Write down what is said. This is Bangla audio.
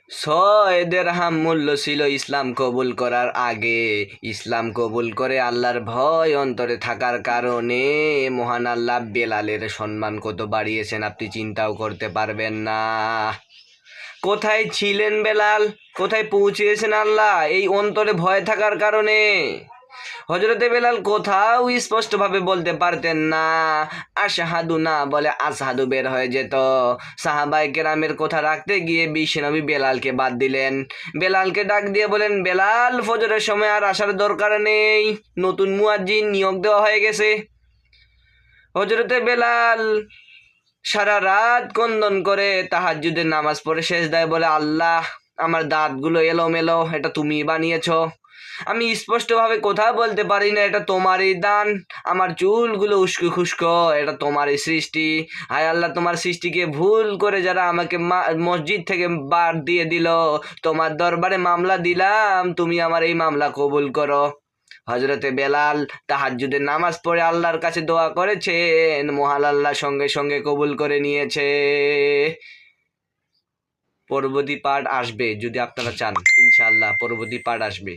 6 দিরহাম মূল্য ছিল ইসলাম কবুল করার আগে। ইসলাম কবুল করে আল্লাহর ভয় অন্তরে থাকার কারণে মহান আল্লাহ বেলালের সম্মান কত বাড়িয়েছেন আপনি চিন্তাও করতে পারবেন না। কোথায় ছিলেন বেলাল, কোথায় পৌঁছিয়েছেন আল্লাহ? এই অন্তরে ভয় থাকার কারণে। হযরতে বেলাল কোথাও স্পষ্টভাবে বলতে পারতেন না, আশহাদু না বলে আসহাদু বের হয়ে যেত। সাহাবায়ে কেরামের কথা রাখতে গিয়ে বিশ্বনবী বেলালকে বাদ দিলেন। বেলালকে ডাক দিয়ে বলেন, বেলাল ফজরের সময় আর আসার দরকার নেই, নতুন মুয়াজ্জিন নিয়োগ দেওয়া হয়ে গেছে। হযরতে বেলাল সারা রাত ক্রন্দন করে তাহাজ্জুদের নামাজ পড়ে সেজদায় বলে, আল্লাহ আমার দাঁতগুলো এলোমেলো, এটা তুমি বানিয়েছো। আমি স্পষ্টভাবে কথা বলতে পারি না, এটা তোমারই দান। আমার চুলগুলো উস্কো খুস্কো, এটা তোমারই সৃষ্টি। হায় আল্লাহ, তোমার সৃষ্টিকে ভুল করে যারা আমাকে মসজিদ থেকে বার দিয়ে দিল, তোমার দরবারে মামলা দিলাম, তুমি আমার এই মামলা কবুল করো। হযরতে বেলাল তাহাজ্জুদের নামাজ পড়ে আল্লাহর কাছে দোয়া করেছেন, মহান আল্লাহ সঙ্গে সঙ্গে কবুল করে নিয়েছে। পরবর্তী পার্ট আসবে, যদি আপনারা চান ইনশাআল্লাহ পরবর্তী পার্ট আসবে।